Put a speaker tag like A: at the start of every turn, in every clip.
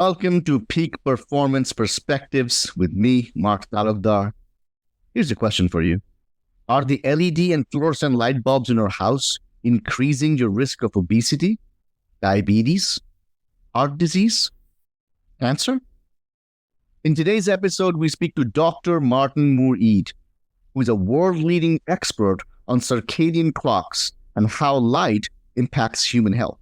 A: Welcome to Peak Performance Perspectives with me, Mark Talukdar. Here's a question for you. Are the LED and fluorescent light bulbs in your house increasing your risk of obesity, diabetes, heart disease, cancer? In today's episode, we speak to Dr. Martin Moore-Ede, who is a world-leading expert on circadian clocks and how light impacts human health.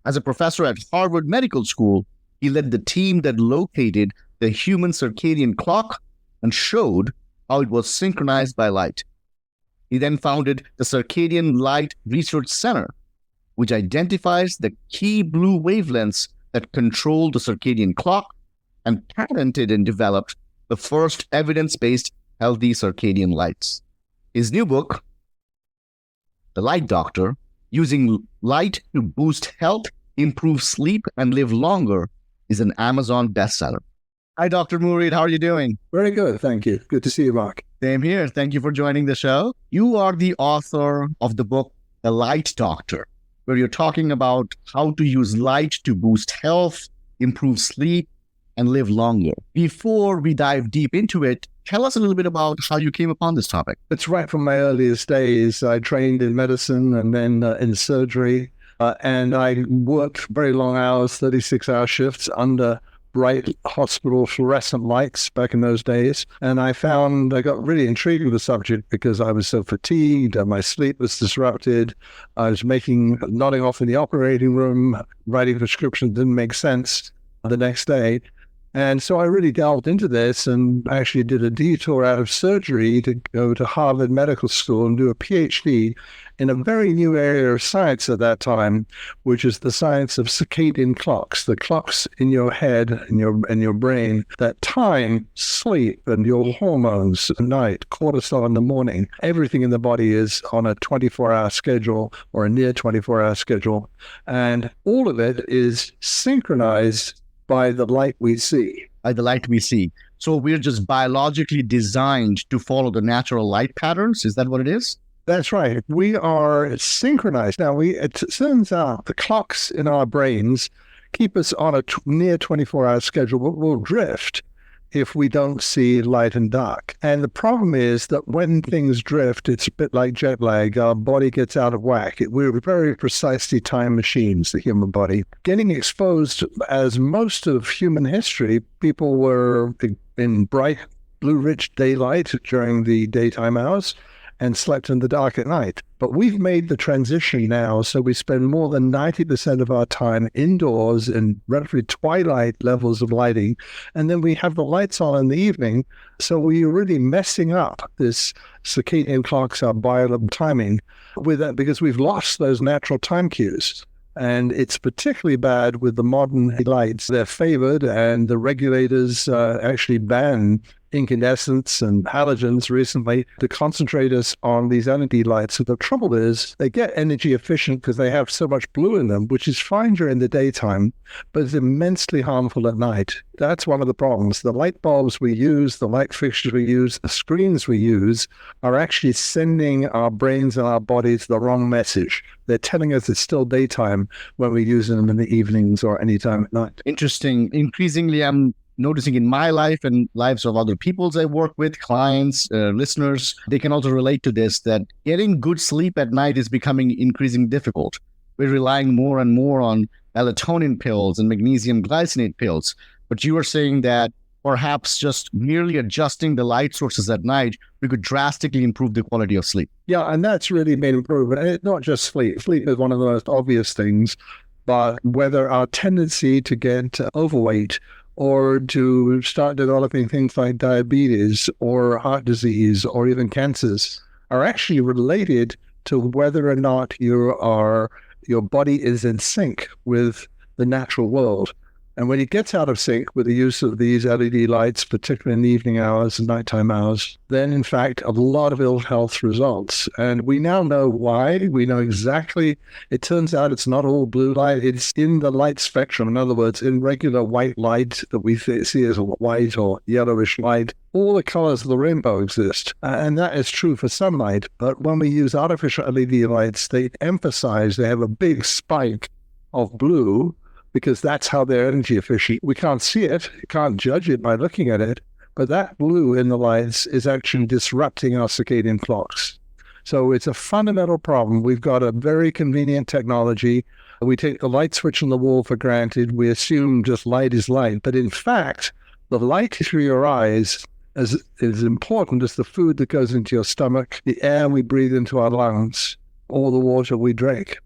A: As a professor at Harvard Medical School, he led the team that located the human circadian clock and showed how it was synchronized by light. He then founded the Circadian Light Research Center, which identifies the key blue wavelengths that control the circadian clock, and patented and developed the first evidence-based healthy circadian lights. His new book, The Light Doctor, Using Light to Boost Health, Improve Sleep, and Live Longer, is an Amazon bestseller. Hi, Dr. Moore-Ede. How are you doing?
B: Very good, thank you. Good to see you, Mark.
A: Same here. Thank you for joining the show. You are the author of the book, The Light Doctor, where you're talking about how to use light to boost health, improve sleep, and live longer. Before we dive deep into it, tell us a little bit about how you came upon this topic.
B: It's right from my earliest days. I trained in medicine and then in surgery, and I worked very long hours, 36-hour shifts under bright hospital fluorescent lights back in those days. And I got really intrigued with the subject because I was so fatigued and my sleep was disrupted. I was nodding off in the operating room, writing prescriptions didn't make sense the next day. And so I really delved into this and actually did a detour out of surgery to go to Harvard Medical School and do a PhD in a very new area of science at that time, which is the science of circadian clocks, the clocks in your head and your brain that time sleep and your hormones at night, cortisol in the morning. Everything in the body is on a 24-hour schedule or a near 24-hour schedule. And all of it is synchronized by the light we see.
A: By the light we see. So we're just biologically designed to follow the natural light patterns? Is that what it is?
B: That's right. We are synchronized. Now, it turns out the clocks in our brains keep us on a near 24-hour schedule, but we'll drift if we don't see light and dark. And the problem is that when things drift, it's a bit like jet lag. Our body gets out of whack. We're very precisely timed machines, the human body. Getting exposed, as most of human history, people were in bright, blue-rich daylight during the daytime hours and slept in the dark at night. But we've made the transition now, so we spend more than 90% of our time indoors in relatively twilight levels of lighting, and then we have the lights on in the evening, so we're really messing up this circadian clocks, our biological timing, with that because we've lost those natural time cues. And it's particularly bad with the modern lights. They're favored, and the regulators actually ban incandescents and halogens recently to concentrate us on these LED lights. So the trouble is they get energy efficient because they have so much blue in them, which is fine during the daytime, but it's immensely harmful at night. That's one of the problems. The light bulbs we use, the light fixtures we use, the screens we use are actually sending our brains and our bodies the wrong message. They're telling us it's still daytime when we're using them in the evenings or any time at night.
A: Interesting. Increasingly, I'm noticing in my life and lives of other peoples I work with, clients, listeners, they can also relate to this, that getting good sleep at night is becoming increasingly difficult. We're relying more and more on melatonin pills and magnesium glycinate pills. But you are saying that perhaps just merely adjusting the light sources at night, we could drastically improve the quality of sleep.
B: Yeah, and that's really made improvement. And it's not just sleep. Sleep is one of the most obvious things, but whether our tendency to get overweight or to start developing things like diabetes or heart disease or even cancers are actually related to whether or not your body is in sync with the natural world. And when it gets out of sync with the use of these LED lights, particularly in the evening hours and nighttime hours, then in fact, a lot of ill health results. And we now know why. We know exactly. It turns out it's not all blue light. It's in the light spectrum. In other words, in regular white light that we see as white or yellowish light, all the colors of the rainbow exist. And that is true for sunlight. But when we use artificial LED lights, they have a big spike of blue because that's how they're energy efficient. We can't see it, you can't judge it by looking at it, but that blue in the lights is actually disrupting our circadian clocks. So it's a fundamental problem. We've got a very convenient technology. We take the light switch on the wall for granted. We assume just light is light. But in fact, the light through your eyes is important as the food that goes into your stomach, the air we breathe into our lungs, or the water we drink.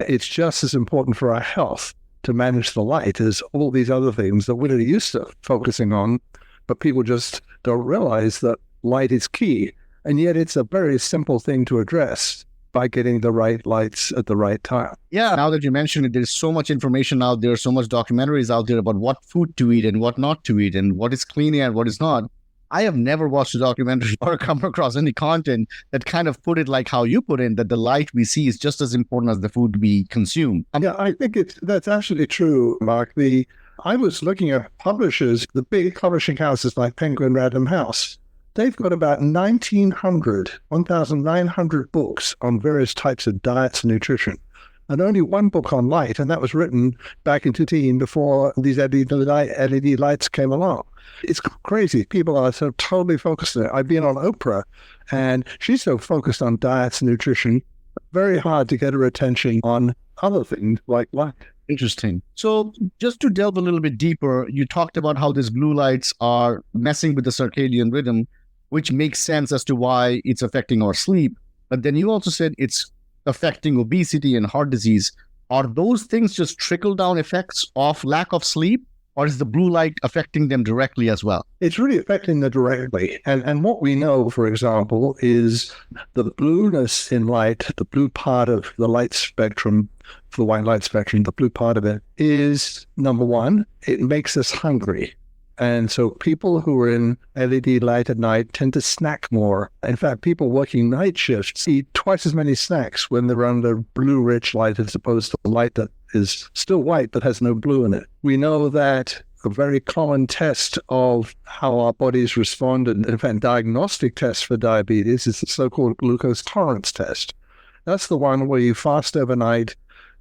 B: It's just as important for our health to manage the light as all these other things that we're used to focusing on, but people just don't realize that light is key. And yet it's a very simple thing to address by getting the right lights at the right time.
A: Yeah, now that you mention it, there's so much information out there, so much documentaries out there about what food to eat and what not to eat and what is clean and what is not. I have never watched a documentary or come across any content that kind of put it like how you put in, that the light we see is just as important as the food we consume.
B: Yeah, I think that's actually true, Mark. I was looking at publishers, the big publishing houses like Penguin Random House. They've got about 1,900 books on various types of diets and nutrition, and only one book on light, and that was written back in 2000 before these LED lights came along. It's crazy. People are so totally focused on it. I've been on Oprah, and she's so focused on diets and nutrition, very hard to get her attention on other things like light.
A: Interesting. So just to delve a little bit deeper, you talked about how these blue lights are messing with the circadian rhythm, which makes sense as to why it's affecting our sleep. But then you also said it's affecting obesity and heart disease. Are those things just trickle-down effects of lack of sleep, or is the blue light affecting them directly as well?
B: It's really affecting them directly. And what we know, for example, is the blueness in light, the blue part of the light spectrum, the white light spectrum, the blue part of it is, number one, it makes us hungry. And so people who are in LED light at night tend to snack more. In fact, people working night shifts eat twice as many snacks when they're under blue-rich light as opposed to light that is still white but has no blue in it. We know that a very common test of how our bodies respond, and in fact, diagnostic test for diabetes, is the so-called glucose tolerance test. That's the one where you fast overnight,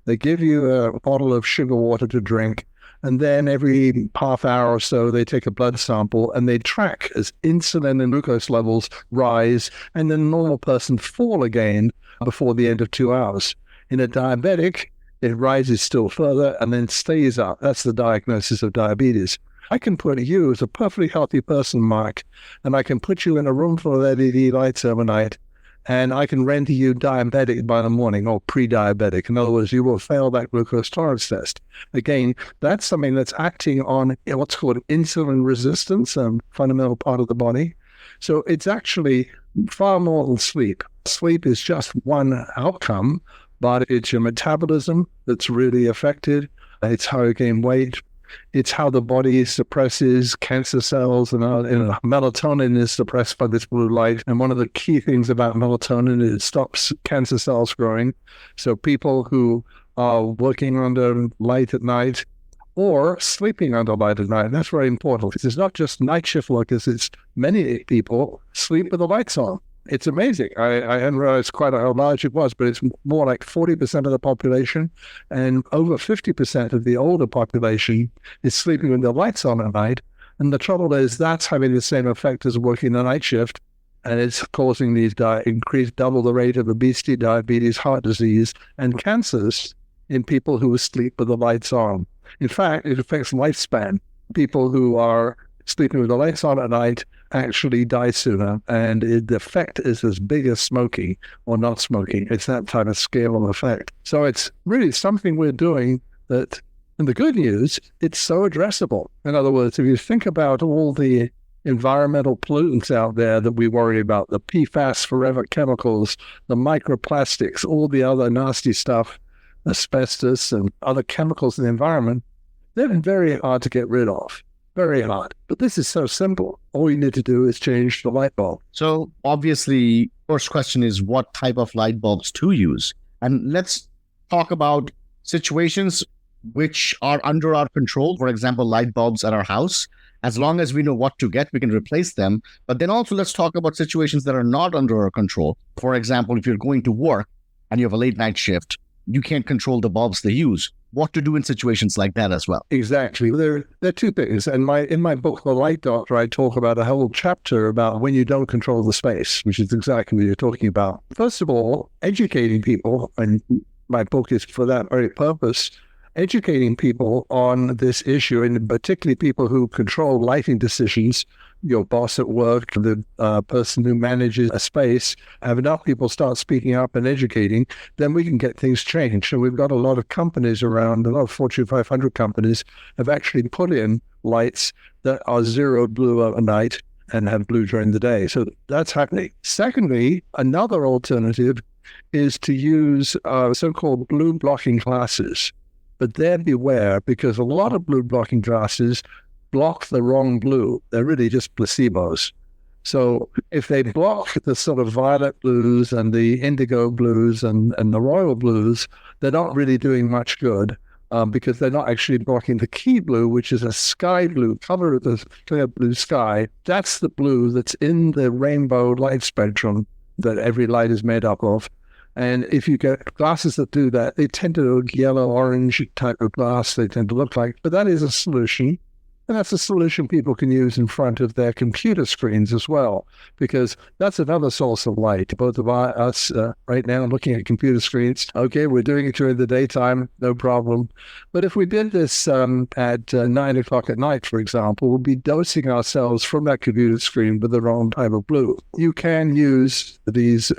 B: they give you a bottle of sugar water to drink, and then every half hour or so, they take a blood sample and they track as insulin and glucose levels rise and the normal person fall again before the end of 2 hours. In a diabetic, it rises still further and then stays up. That's the diagnosis of diabetes. I can put you as a perfectly healthy person, Mark, and I can put you in a room full of LED lights overnight, and I can render you diabetic by the morning or pre-diabetic. In other words, you will fail that glucose tolerance test. Again, that's something that's acting on what's called insulin resistance, a fundamental part of the body. So it's actually far more than sleep. Sleep is just one outcome, but it's your metabolism that's really affected. It's how you gain weight. It's how the body suppresses cancer cells, and melatonin is suppressed by this blue light. And one of the key things about melatonin is it stops cancer cells growing. So people who are working under light at night or sleeping under light at night, that's very important. It's not just night shift workers, it's many people sleep with the lights on. It's amazing. I hadn't realized quite how large it was, but it's more like 40% of the population, and over 50% of the older population is sleeping with the lights on at night. And the trouble is that's having the same effect as working the night shift, and it's causing these increased double the rate of obesity, diabetes, heart disease, and cancers in people who sleep with the lights on. In fact, it affects lifespan. People who are sleeping with the lights on at night actually die sooner, and the effect is as big as smoking or not smoking. It's that type of scale of effect. So it's really something we're doing that, and the good news, it's so addressable. In other words, if you think about all the environmental pollutants out there that we worry about, the PFAS forever chemicals, the microplastics, all the other nasty stuff, asbestos and other chemicals in the environment, they're very hard to get rid of. Very hard. But this is so simple. All you need to do is change the light bulb.
A: So obviously, first question is what type of light bulbs to use? And let's talk about situations which are under our control. For example, light bulbs at our house. As long as we know what to get, we can replace them. But then also let's talk about situations that are not under our control. For example, if you're going to work and you have a late night shift, you can't control the bulbs they use. What to do in situations like that as well.
B: Exactly. There are two things. And in my book, The Light Doctor, I talk about a whole chapter about when you don't control the space, which is exactly what you're talking about. First of all, educating people, and my book is for that very purpose, educating people on this issue, and particularly people who control lighting decisions, your boss at work, the person who manages a space. Have enough people start speaking up and educating, then we can get things changed. So we've got a lot of companies around, a lot of Fortune 500 companies have actually put in lights that are zero blue overnight and have blue during the day. So that's happening. Secondly, another alternative is to use so-called blue blocking glasses. But there beware, because a lot of blue blocking glasses block the wrong blue. They're really just placebos. So if they block the sort of violet blues and the indigo blues and the royal blues, they're not really doing much good because they're not actually blocking the key blue, which is a sky blue, color of the clear blue sky. That's the blue that's in the rainbow light spectrum that every light is made up of. And if you get glasses that do that, they tend to look yellow-orange type of glass, they tend to look like. But that is a solution. And that's a solution people can use in front of their computer screens as well, because that's another source of light. Both of us right now looking at computer screens, okay, we're doing it during the daytime, no problem. But if we did this at 9 o'clock at night, for example, we'll be dosing ourselves from that computer screen with the wrong type of blue. You can use these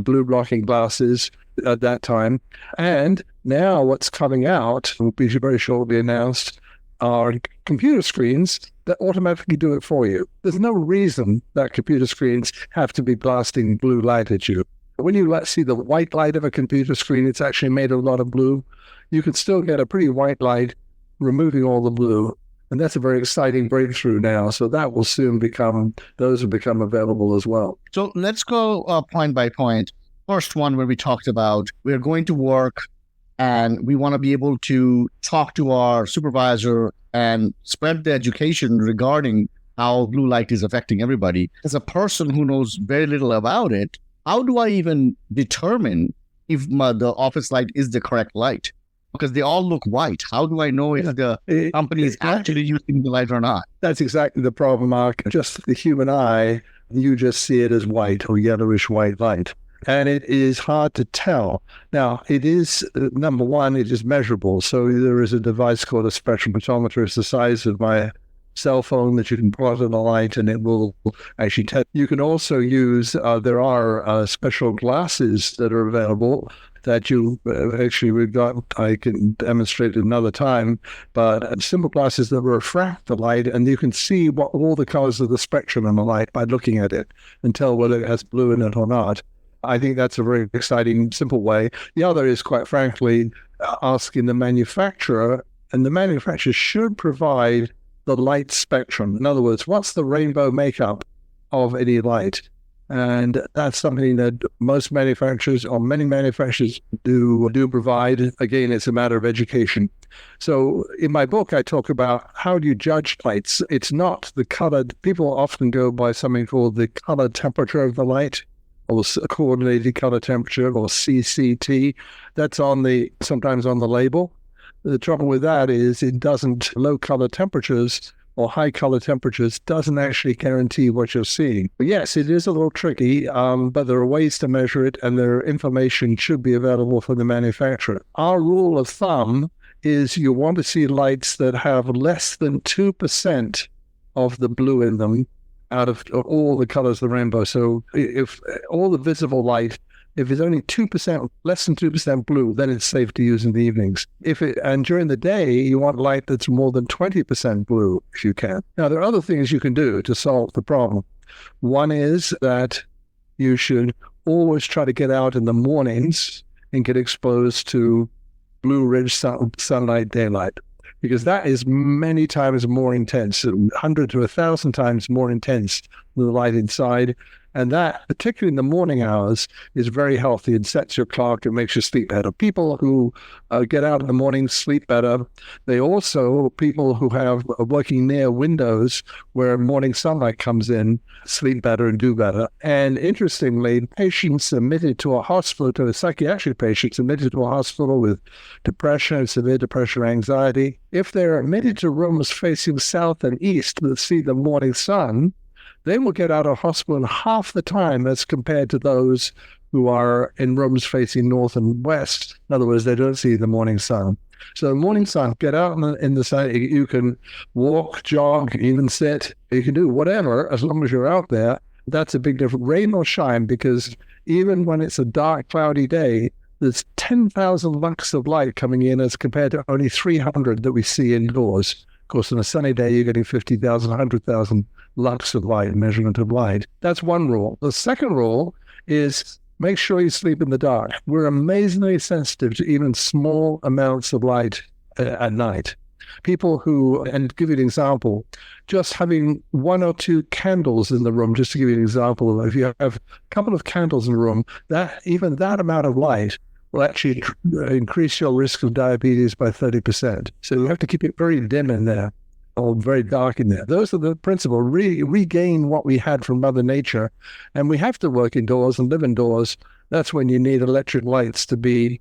B: blue blocking glasses at that time. And now what's coming out, will be very shortly announced, are computer screens that automatically do it for you. There's no reason that computer screens have to be blasting blue light at you. When you see the white light of a computer screen, it's actually made of a lot of blue. You can still get a pretty white light removing all the blue. And that's a very exciting breakthrough now. So that will soon those will become available as well.
A: So let's go point by point. First one, where we talked about we're going to work and we want to be able to talk to our supervisor and spread the education regarding how blue light is affecting everybody. As a person who knows very little about it, how do I even determine if the office light is the correct light? Because they all look white. How do I know if the company is actually using the light or not?
B: That's exactly the problem, Mark. Just the human eye, you just see it as white or yellowish white light. And it is hard to tell. Now, it is, number one, it is measurable. So there is a device called a spectrophotometer. It's the size of my cell phone that you can plot in the light, and it will actually tell. You can also use, there are special glasses that are available that you I can demonstrate it another time, but simple glasses that refract the light, and you can see what all the colors of the spectrum in the light by looking at it and tell whether it has blue in it or not. I think that's a very exciting, simple way. The other is, quite frankly, asking the manufacturer, and the manufacturer should provide the light spectrum. In other words, what's the rainbow makeup of any light? And that's something that most manufacturers, or many manufacturers, do provide. Again, it's a matter of education. So in my book, I talk about how do you judge lights. It's not the color. People often go by something called the color temperature of the light, or coordinated color temperature, or CCT. That's sometimes on the label. The trouble with that is low color temperatures or high color temperatures doesn't actually guarantee what you're seeing. But yes, it is a little tricky, but there are ways to measure it, and their information should be available from the manufacturer. Our rule of thumb is you want to see lights that have less than 2% of the blue in them out of all the colors of the rainbow. So if all the visible light, if it's only 2%, less than 2% blue, then it's safe to use in the evenings. And during the day, you want light that's more than 20% blue, if you can. Now, there are other things you can do to solve the problem. One is that you should always try to get out in the mornings and get exposed to blue-rich sunlight daylight, because that is many times more intense, 100 to 1,000 times more intense than the light inside. And that, particularly in the morning hours, is very healthy. It sets your clock. It makes you sleep better. People who get out in the morning sleep better. They also, people who are working near windows where morning sunlight comes in, sleep better and do better. And interestingly, patients admitted to a hospital, to a psychiatric patients admitted to a hospital with depression, severe depression, anxiety, if they're admitted to rooms facing south and east that see the morning sun, they will get out of hospital in half the time as compared to those who are in rooms facing north and west. In other words, they don't see the morning sun. So the morning sun, get out in the sun. You can walk, jog, even sit. You can do whatever as long as you're out there. That's a big difference. Rain or shine, because even when it's a dark, cloudy day, there's 10,000 lux of light coming in as compared to only 300 that we see indoors. Of course, on a sunny day, you're getting 50,000, 100,000 lux of light, measurement of light. That's one rule. The second rule is make sure you sleep in the dark. We're amazingly sensitive to even small amounts of light at night. People who, and to give you an example, just having one or two candles in the room, just to give you an example, if you have a couple of candles in the room, that even that amount of light will actually increase your risk of diabetes by 30%. So you have to keep it very dim in there, or very dark in there. Those are the principles. Regain what we had from Mother Nature. And we have to work indoors and live indoors. That's when you need electric lights to be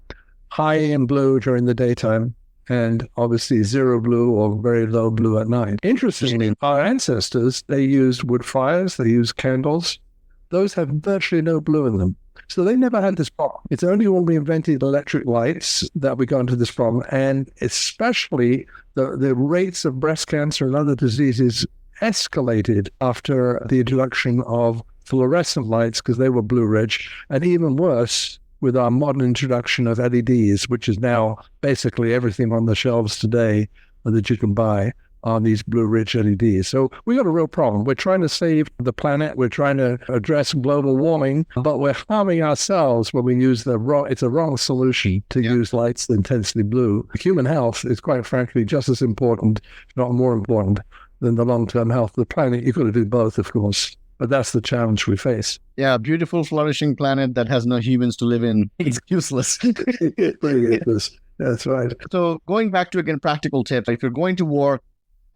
B: high in blue during the daytime, and obviously zero blue or very low blue at night. Interestingly, our ancestors, they used wood fires, they used candles. Those have virtually no blue in them. So they never had this problem. It's only when we invented electric lights that we got into this problem. And especially the rates of breast cancer and other diseases escalated after the introduction of fluorescent lights, because they were blue rich, and even worse with our modern introduction of LEDs, which is now basically everything on the shelves today that you can buy on these blue-rich LEDs. So we got a real problem. We're trying to save the planet. We're trying to address global warming, but we're harming ourselves when we use it's a wrong solution to use lights intensely blue. Human health is, quite frankly, just as important, if not more important, than the long-term health of the planet. You've got to do both, of course. But that's the challenge we face.
A: Yeah, a beautiful, flourishing planet that has no humans to live in. It's useless.
B: It really is. That's right.
A: So going back to, again, practical tips, if you're going to war,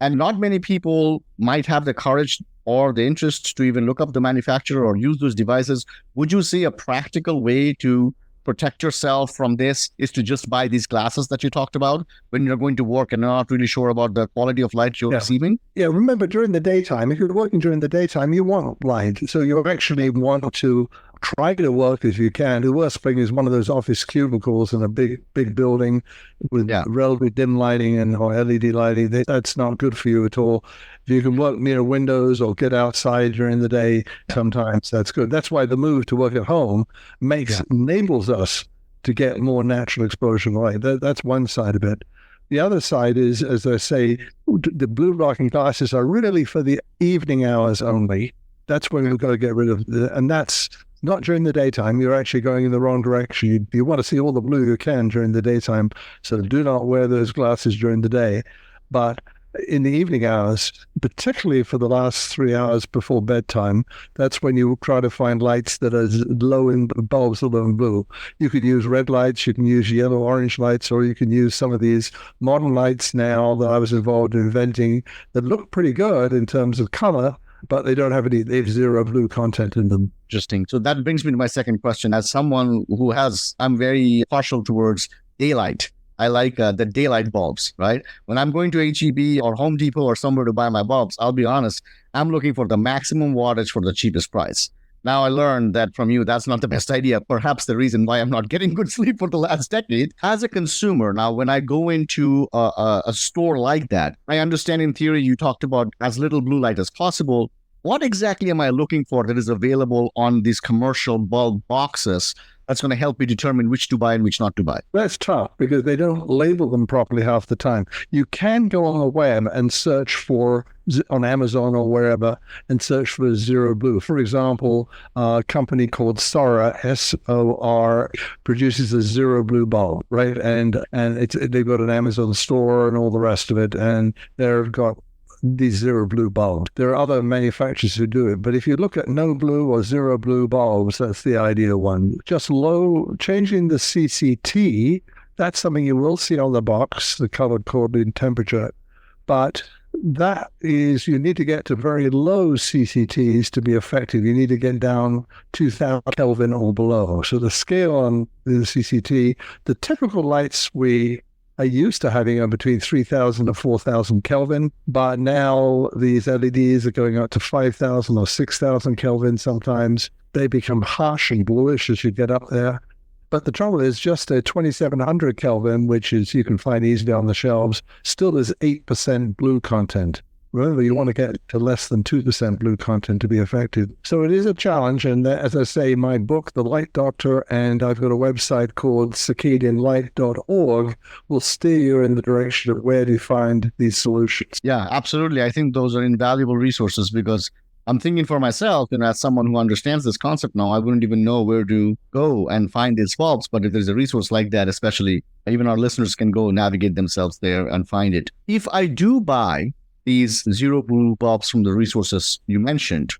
A: and not many people might have the courage or the interest to even look up the manufacturer or use those devices, would you say a practical way to protect yourself from this is to just buy these glasses that you talked about when you're going to work and you're not really sure about the quality of light you're receiving?
B: Yeah, remember, during the daytime, if you're working during the daytime, you want light. So you actually want to try to work if you can. The worst thing is one of those office cubicles in a big building with relatively dim lighting or LED lighting. That's not good for you at all. If you can work near windows or get outside during the day, sometimes that's good. That's why the move to work at home enables us to get more natural exposure to light. That's one side of it. The other side is, as I say, the blue blocking glasses are really for the evening hours only. That's when we've got to get rid of, and that's not during the daytime. You're actually going in the wrong direction. You want to see all the blue you can during the daytime, so do not wear those glasses during the day. But in the evening hours, particularly for the last 3 hours before bedtime, that's when you try to find lights that are low in bulbs, low in blue. You could use red lights, you can use yellow, orange lights, or you can use some of these modern lights now that I was involved in inventing that look pretty good in terms of color, but they don't have they have zero blue content in them.
A: Interesting. So that brings me to my second question. As someone I'm very partial towards daylight. I like the daylight bulbs, right? When I'm going to H-E-B or Home Depot or somewhere to buy my bulbs, I'll be honest, I'm looking for the maximum wattage for the cheapest price. Now, I learned that from you, that's not the best idea. Perhaps the reason why I'm not getting good sleep for the last decade. As a consumer, now, when I go into a store like that, I understand in theory you talked about as little blue light as possible. What exactly am I looking for that is available on these commercial bulb boxes that's going to help me determine which to buy and which not to buy?
B: That's tough because they don't label them properly half the time. You can go on the web and search for, on Amazon or wherever, and search for zero blue. For example, a company called Sora, S-O-R, produces a zero blue bulb, right? And they've got an Amazon store and all the rest of it, and they've got these zero blue bulbs. There are other manufacturers who do it, but if you look at no blue or zero blue bulbs, that's the ideal one. Just changing the CCT, that's something you will see on the box, the colored coordinated temperature, but that is, you need to get to very low CCTs to be effective. You need to get down 2000 Kelvin or below. So the scale on the CCT, the typical lights we are used to having are between 3000 to 4000 Kelvin, but now these LEDs are going up to 5000 or 6000 Kelvin sometimes. They become harsh and bluish as you get up there. But the trouble is, just a 2700 Kelvin, which is you can find easily on the shelves, still is 8% blue content. Remember, you want to get to less than 2% blue content to be effective. So it is a challenge. And as I say, my book, The Light Doctor, and I've got a website called circadianlight.org, will steer you in the direction of where to find these solutions.
A: Yeah, absolutely. I think those are invaluable resources because I'm thinking for myself, and as someone who understands this concept now, I wouldn't even know where to go and find these bulbs. But if there's a resource like that, especially, even our listeners can go navigate themselves there and find it. If I do buy these zero blue bulbs from the resources you mentioned,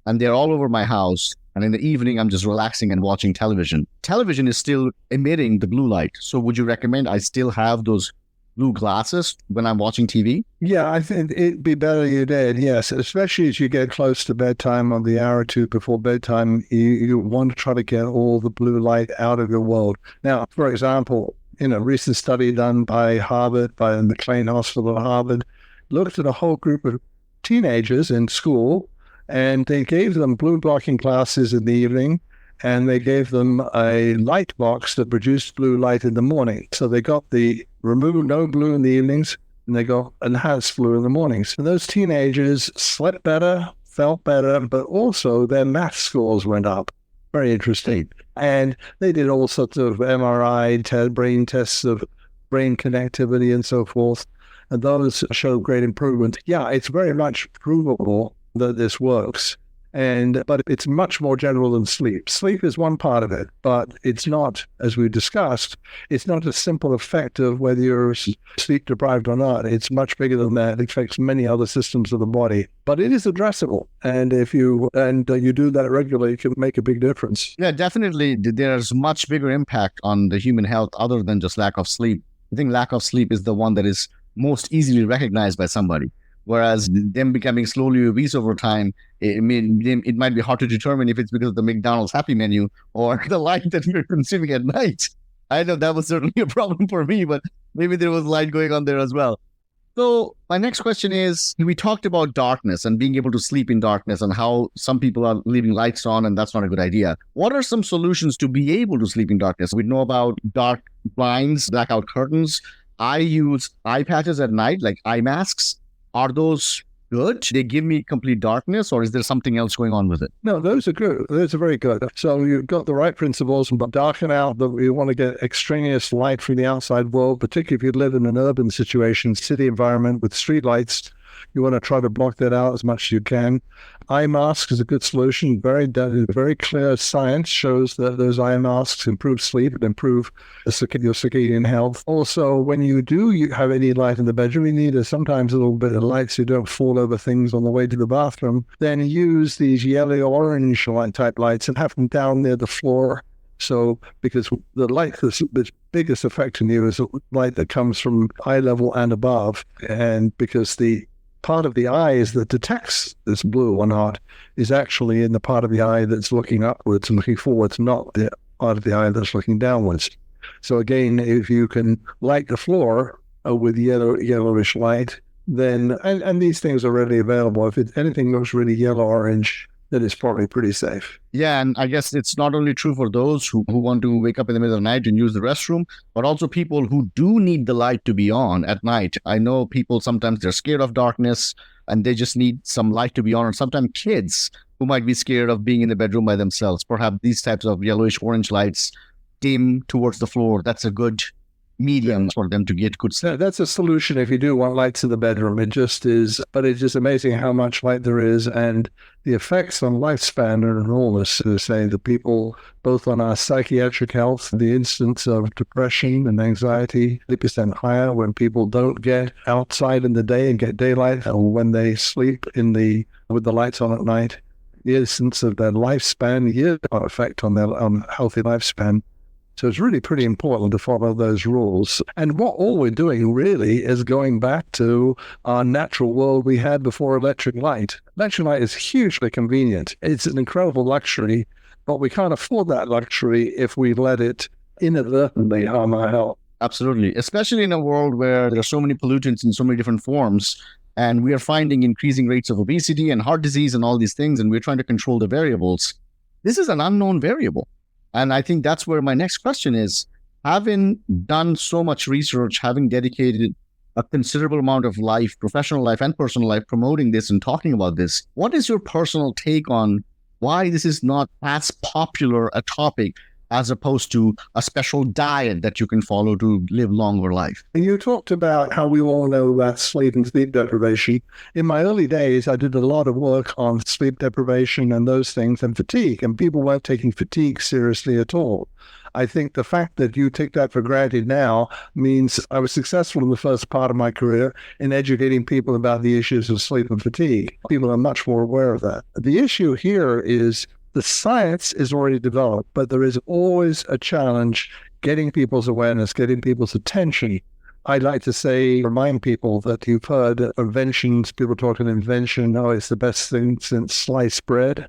A: and they're all over my house, and in the evening, I'm just relaxing and watching television. Television is still emitting the blue light. So would you recommend I still have those blue glasses when I'm watching TV?
B: Yeah, I think it'd be better you did, yes. Especially as you get close to bedtime, on the hour or two before bedtime, you want to try to get all the blue light out of your world. Now, for example, in a recent study done by Harvard, by the McLean Hospital at Harvard, looked at a whole group of teenagers in school, and they gave them blue blocking classes in the evening, and they gave them a light box that produced blue light in the morning. So they got the remove no blue in the evenings, and they got enhanced blue in the mornings. And those teenagers slept better, felt better, but also their math scores went up. Very interesting. And they did all sorts of MRI, brain tests of brain connectivity and so forth. And those showed great improvement. Yeah, it's very much provable that this works. But it's much more general than sleep. Sleep is one part of it, but it's not, as we discussed, it's not a simple effect of whether you're sleep deprived or not. It's much bigger than that. It affects many other systems of the body, but it is addressable. And if you do that regularly, it can make a big difference.
A: Yeah, definitely. There's much bigger impact on the human health other than just lack of sleep. I think lack of sleep is the one that is most easily recognized by somebody. Whereas them becoming slowly obese over time, it might be hard to determine if it's because of the McDonald's Happy Menu or the light that we're consuming at night. I know that was certainly a problem for me, but maybe there was light going on there as well. So my next question is, we talked about darkness and being able to sleep in darkness and how some people are leaving lights on and that's not a good idea. What are some solutions to be able to sleep in darkness? We know about dark blinds, blackout curtains. I use eye patches at night, like eye masks. Are those good? They give me complete darkness, or is there something else going on with it?
B: No, those are good. Those are very good. So you've got the right principles, but darken out. You want to get extraneous light from the outside world, particularly if you live in an urban situation, city environment with street lights. You want to try to block that out as much as you can. Eye masks is a good solution. Very clear science shows that those eye masks improve sleep and improve your circadian health. Also, when you have any light in the bedroom, you need sometimes a little bit of light so you don't fall over things on the way to the bathroom. Then use these yellow or orange type lights and have them down near the floor. So, because the light that's the biggest effect on you is the light that comes from eye level and above, and because the part of the eye that detects this blue or not is actually in the part of the eye that's looking upwards and looking forwards, not the part of the eye that's looking downwards. So again, if you can light the floor with yellowish light, then, and these things are readily available. If anything looks really yellow-orange, then it's probably pretty safe.
A: Yeah, and I guess it's not only true for those who want to wake up in the middle of the night and use the restroom, but also people who do need the light to be on at night. I know people, sometimes they're scared of darkness and they just need some light to be on. And sometimes kids who might be scared of being in the bedroom by themselves, perhaps these types of yellowish orange lights dim towards the floor. That's a good medium for them to get good sleep.
B: That's a solution if you do want lights in the bedroom. It just is, but it's just amazing how much light there is, and the effects on lifespan are enormous. To say the people, both on our psychiatric health, the instance of depression and anxiety, 30% higher when people don't get outside in the day and get daylight, or when they sleep with the lights on at night. The instance of their lifespan, year effect on healthy lifespan. So it's really pretty important to follow those rules. And all we're doing really is going back to our natural world we had before electric light. Electric light is hugely convenient. It's an incredible luxury, but we can't afford that luxury if we let it inadvertently harm our health.
A: Absolutely. Especially in a world where there are so many pollutants in so many different forms, and we are finding increasing rates of obesity and heart disease and all these things, and we're trying to control the variables. This is an unknown variable. And I think that's where my next question is. Having done so much research, having dedicated a considerable amount of life, professional life and personal life, promoting this and talking about this, what is your personal take on why this is not as popular a topic as opposed to a special diet that you can follow to live longer life?
B: And you talked about how we all know about sleep and sleep deprivation. In my early days, I did a lot of work on sleep deprivation and those things and fatigue, and people weren't taking fatigue seriously at all. I think the fact that you take that for granted now means I was successful in the first part of my career in educating people about the issues of sleep and fatigue. People are much more aware of that. The issue here is the science is already developed, but there is always a challenge getting people's awareness, getting people's attention. I'd like to remind people that you've heard inventions, people talking invention, it's the best thing since sliced bread.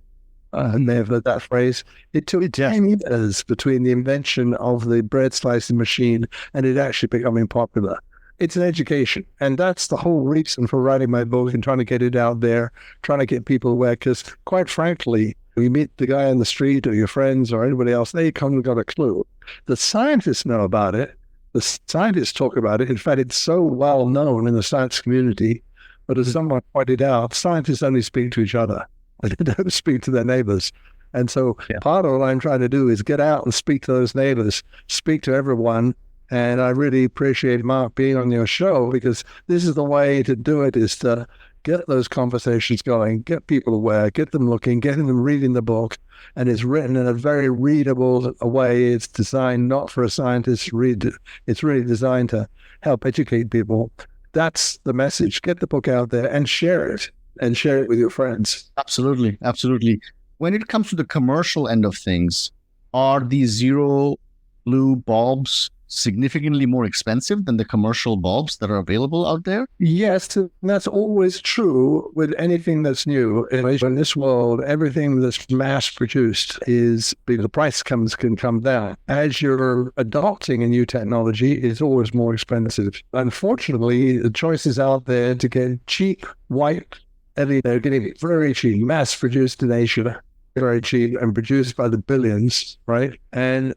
B: I may have heard that phrase. It took 10 years between the invention of the bread slicing machine and it actually becoming popular. It's an education. And that's the whole reason for writing my book and trying to get it out there, trying to get people aware, because quite frankly, you meet the guy on the street or your friends or anybody else, they come and got a clue. The scientists know about it. The scientists talk about it. In fact, it's so well known in the science community. But as someone pointed out, scientists only speak to each other. They don't speak to their neighbors. And so part of what I'm trying to do is get out and speak to those neighbors, speak to everyone. And I really appreciate Mark being on your show, because this is the way to do it, is to get those conversations going, get people aware, get them looking, getting them reading the book. And it's written in a very readable way. It's designed not for a scientist to read. It's really designed to help educate people. That's the message. Get the book out there and share it with your friends.
A: Absolutely. Absolutely. When it comes to the commercial end of things, are these zero blue bulbs significantly more expensive than the commercial bulbs that are available out there?
B: Yes, that's always true with anything that's new. In this world, everything that's mass-produced the price can come down. As you're adopting a new technology, it's always more expensive. Unfortunately, the choice is out there to get cheap, white LED. They're getting very cheap, mass-produced in Asia. Very cheap and produced by the billions, right?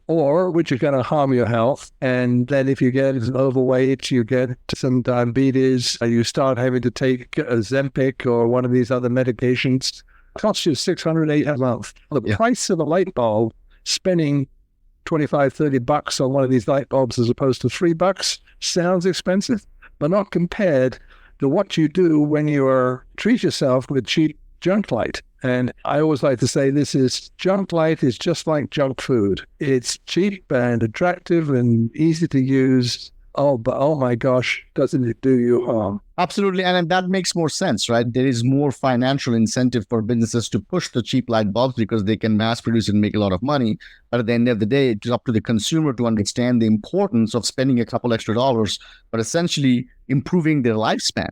B: Or which are going to harm your health. And then if you get overweight, you get some diabetes, you start having to take Ozempic or one of these other medications. It costs you $600 a month. The price of a light bulb, spending $25, $30 on one of these light bulbs as opposed to $3 sounds expensive, but not compared to what you do when you treat yourself with cheap junk light. And I always like to say junk light is just like junk food. It's cheap and attractive and easy to use. But oh my gosh, doesn't it do you harm?
A: Absolutely. And that makes more sense, right? There is more financial incentive for businesses to push the cheap light bulbs because they can mass produce and make a lot of money. But at the end of the day, it's up to the consumer to understand the importance of spending a couple extra dollars, but essentially improving their lifespan.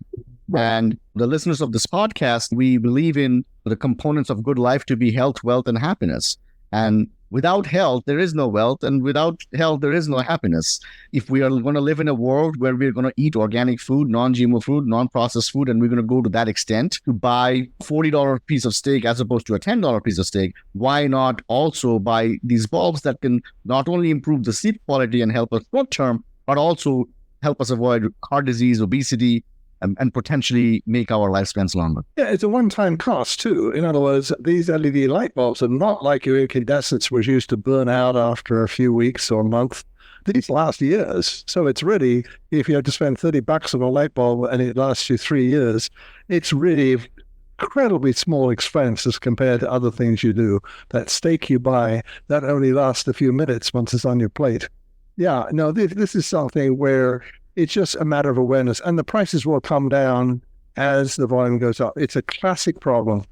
A: Right. And the listeners of this podcast, we believe in the components of good life to be health, wealth, and happiness. And without health, there is no wealth. And without health, there is no happiness. If we are going to live in a world where we're going to eat organic food, non-GMO food, non-processed food, and we're going to go to that extent to buy a $40 piece of steak as opposed to a $10 piece of steak, why not also buy these bulbs that can not only improve the sleep quality and help us short term, but also help us avoid heart disease, obesity, and potentially make our lifespans longer.
B: Yeah, it's a one-time cost too. In other words, these LED light bulbs are not like your incandescents, which used to burn out after a few weeks or a month. these last years. So it's really, if you had to spend $30 on a light bulb and it lasts you 3 years, it's really incredibly small expense as compared to other things you do. That steak you buy, that only lasts a few minutes once it's on your plate. Yeah, no, this is something where it's just a matter of awareness, and the prices will come down as the volume goes up. It's a classic problem.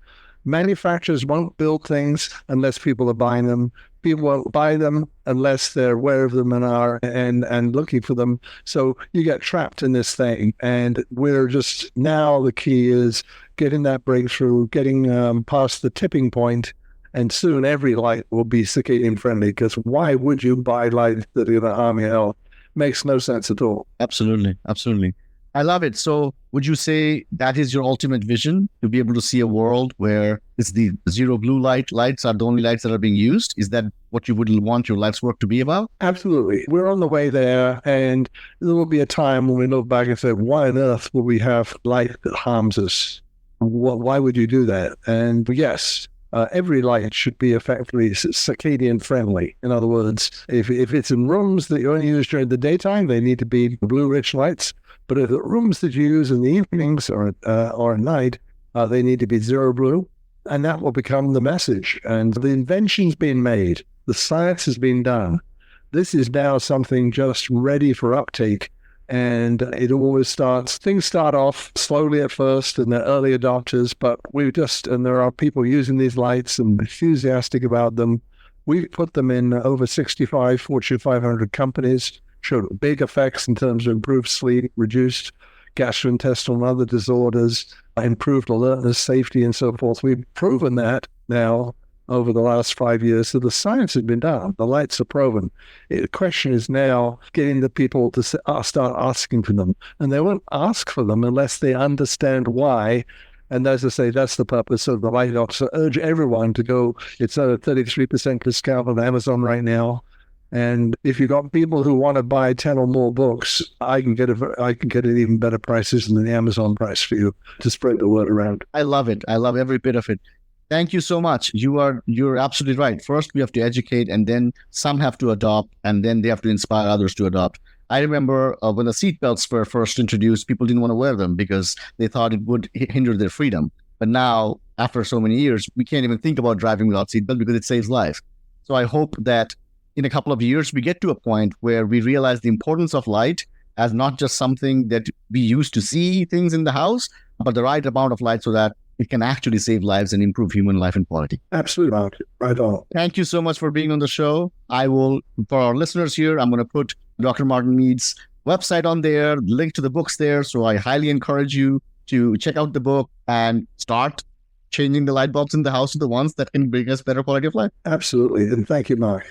B: Manufacturers won't build things unless people are buying them. People won't buy them unless they're aware of them and are and looking for them. So you get trapped in this thing. And we're just, now the key is getting that breakthrough, getting past the tipping point, and soon every light will be circadian friendly, because why would you buy lights that are going to harm your health? Makes no sense at all.
A: Absolutely. Absolutely. I love it. So would you say that is your ultimate vision, to be able to see a world where it's the zero blue lights are the only lights that are being used? Is that what you would want your life's work to be about?
B: Absolutely. We're on the way there, and there will be a time when we look back and say, why on earth will we have light that harms us? Why would you do that? And yes, every light should be effectively circadian friendly. In other words, if it's in rooms that you only use during the daytime, they need to be blue-rich lights. But if the rooms that you use in the evenings or at night, they need to be zero blue, and that will become the message. And the invention's been made. The science has been done. This is now something just ready for uptake. And it always things start off slowly at first, and they're early adopters, but and there are people using these lights and enthusiastic about them. We've put them in over 65 Fortune 500 companies, showed big effects in terms of improved sleep, reduced gastrointestinal and other disorders, improved alertness, safety, and so forth. We've proven that now over the last 5 years. So the science has been done. The lights are proven. The question is now getting the people to start asking for them. And they won't ask for them unless they understand why. And as I say, that's the purpose of the light up. So urge everyone to go. It's at a 33% discount on Amazon right now. And if you've got people who want to buy 10 or more books, I can get it even better prices than the Amazon price for you to spread the word around.
A: I love it. I love every bit of it. Thank you so much. You're absolutely right. First, we have to educate, and then some have to adopt, and then they have to inspire others to adopt. I remember when the seatbelts were first introduced, people didn't want to wear them because they thought it would hinder their freedom. But now, after so many years, we can't even think about driving without seatbelt because it saves life. So I hope that in a couple of years, we get to a point where we realize the importance of light as not just something that we use to see things in the house, but the right amount of light so that it can actually save lives and improve human life and quality.
B: Absolutely, Mark. Right on.
A: Thank you so much for being on the show. I will, for our listeners here, I'm going to put Dr. Martin Meade's website on there, link to the books there. So I highly encourage you to check out the book and start changing the light bulbs in the house to the ones that can bring us better quality of life.
B: Absolutely. And thank you, Mark.